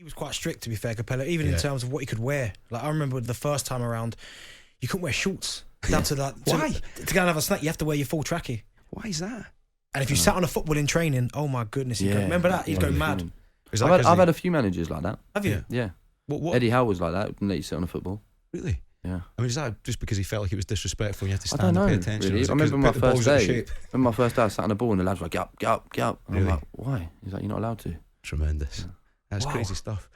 was quite strict, to be fair, Capello, even in terms of what he could wear. Like, I remember the first time around, you couldn't wear shorts. Down to that. Why? To go and have a snack, you have to wear your full trackie. Why is that? And if you sat on a football in training, oh my goodness, remember that? You'd go mad. I've had a few managers like that. Have you? Yeah. What? Eddie Howe was like that. Wouldn't let you sit on a football. Really? Yeah. I mean, is that just because he felt like it was disrespectful and you had to I don't stand and know, pay attention? really. Or I was it 'cause remember my put the balls first out of day. shape? Remember my first day, I sat on the ball and the lads were like, get up, get up, get up. And Really? I'm like, why? He's like, you're not allowed to. Tremendous. Yeah. That's crazy stuff.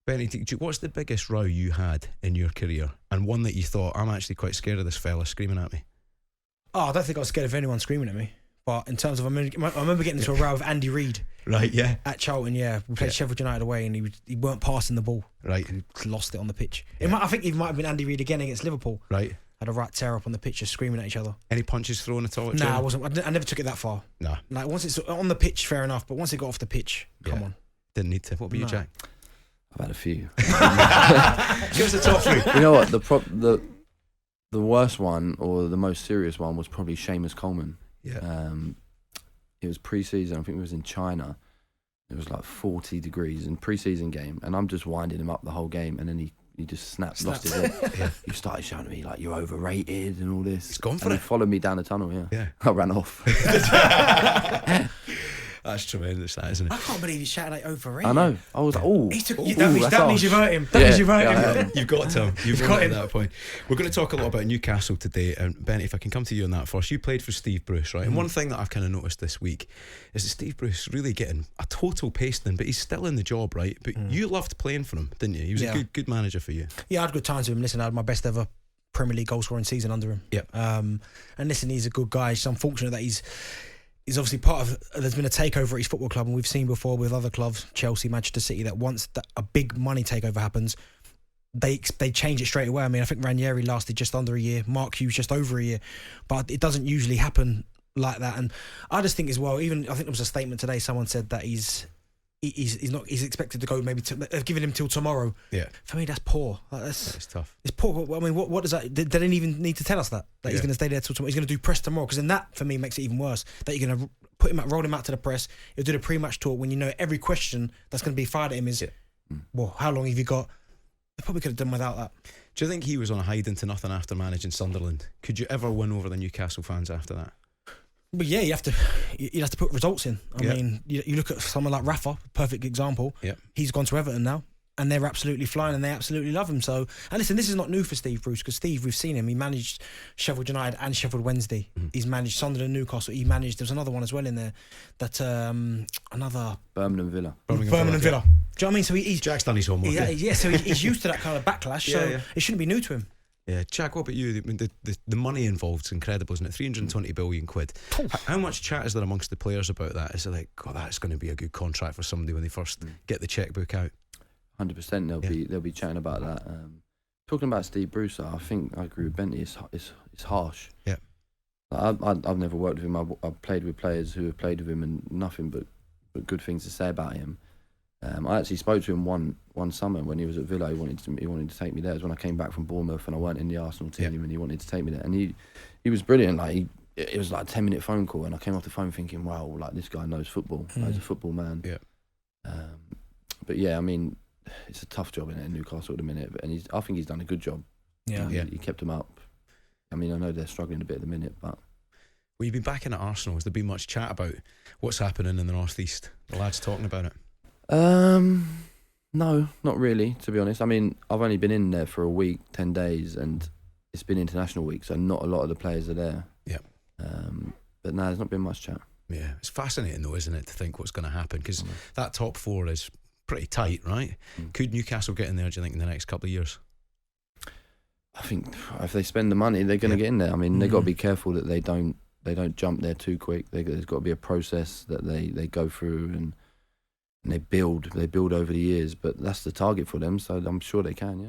Benny, what's the biggest row you had in your career, and one that you thought, I'm actually quite scared of this fella screaming at me? Oh, I don't think I was scared of anyone screaming at me. But in terms of, I remember getting into a row with Andy Reid. Right, yeah. At Charlton, yeah. We played Sheffield United away and he weren't passing the ball. Right. And he lost it on the pitch. I think it might have been Andy Reid again against Liverpool. Right. Had a right tear up on the pitch, just screaming at each other. Any punches thrown at all? At Nah, I wasn't. I never took it that far. Nah. Like, once it's on the pitch, fair enough. But once it got off the pitch, come on. Didn't need to. What about you, Jack? I've had a few. Give us the top three. You know what? The worst one, or the most serious one, was probably Seamus Coleman. Yeah. It was pre-season. I think it was in China. It was like 40 degrees in pre-season game, and I'm just winding him up the whole game, and then he just lost his head. He started shouting at me like, "You're overrated" and all this. He's gone for and it. He followed me down the tunnel. Yeah. I ran off. That's tremendous, that, isn't it? I can't believe he shouted like overrated. I know. I was like, oh, that means you've hurt him. That means you've hurt him. You've got to. You've got him at that point. We're going to talk a lot about Newcastle today, and Benny, if I can come to you on that first. You played for Steve Bruce, right? And one thing that I've kind of noticed this week is that Steve Bruce really getting a total pasting, but he's still in the job, right? But you loved playing for him, didn't you? He was a good manager for you. Yeah, I had good times with him. Listen, I had my best ever Premier League goal scoring season under him. Yep. And listen, he's a good guy. It's unfortunate that he's obviously part of. There's been a takeover at his football club, and we've seen before with other clubs, Chelsea, Manchester City, that once a big money takeover happens, they change it straight away. I mean, I think Ranieri lasted just under a year, Mark Hughes just over a year, but it doesn't usually happen like that. And I just think as well, even I think there was a statement today. Someone said that he's expected to go maybe. They've given him till tomorrow. Yeah. For me, that's poor. That's tough. It's poor. I mean, what does that? They didn't even need to tell us that he's going to stay there till tomorrow. He's going to do press tomorrow, because then that for me makes it even worse. That you're going to roll him out to the press. You'll do the pre-match talk when you know every question that's going to be fired at him is, well, how long have you got? They probably could have done without that. Do you think he was on a hiding to nothing after managing Sunderland? Could you ever win over the Newcastle fans after that? But yeah, you have to put results in. I mean, you look at someone like Rafa, perfect example. Yeah. He's gone to Everton now, and they're absolutely flying, and they absolutely love him. So, and listen, this is not new for Steve Bruce, because Steve, we've seen him. He managed Sheffield United and Sheffield Wednesday. He's managed Sunderland, Newcastle. He managed. There's another one as well in there. That another Birmingham Villa. Birmingham Villa. Do you know what I mean? So he's Jack's done his homework. So he's used to that kind of backlash. So it shouldn't be new to him. Yeah, Jack, what about you? I mean, the money involved is incredible, isn't it? 320 billion quid. How much chat is there amongst the players about that? Is it like, God, that's going to be a good contract for somebody when they first get the checkbook out? 100%. They'll be chatting about that. Talking about Steve Bruce, I think I agree with Bentley. It's harsh. Yeah. I've never worked with him. I've played with players who have played with him and nothing but good things to say about him. I actually spoke to him one summer when he was at Villa. He wanted to take me there. It was when I came back from Bournemouth and I weren't in the Arsenal team, and he wanted to take me there. And he was brilliant. Like it was like a 10-minute phone call, and I came off the phone thinking, wow, like this guy knows football. Like, he's a football man. Yeah. But yeah, I mean, it's a tough job in Newcastle at the minute, and I think he's done a good job. Yeah. He kept them up. I mean, I know they're struggling a bit at the minute, but. Well, you've been back in at Arsenal. Has there been much chat about what's happening in the North East? The lads talking about it? No, not really, to be honest. I mean, I've only been in there for a week, 10 days, and it's been international week, so not a lot of the players are there. Yeah. But no, there's not been much chat. Yeah, it's fascinating though, isn't it, to think what's going to happen, because that top four is pretty tight, right? Could Newcastle get in there, do you think, in the next couple of years? I think if they spend the money, they're going to get in there. I mean, they've got to be careful that they don't jump there too quick. There's got to be a process that they go through and they build over the years, but that's the target for them, so I'm sure they can, yeah.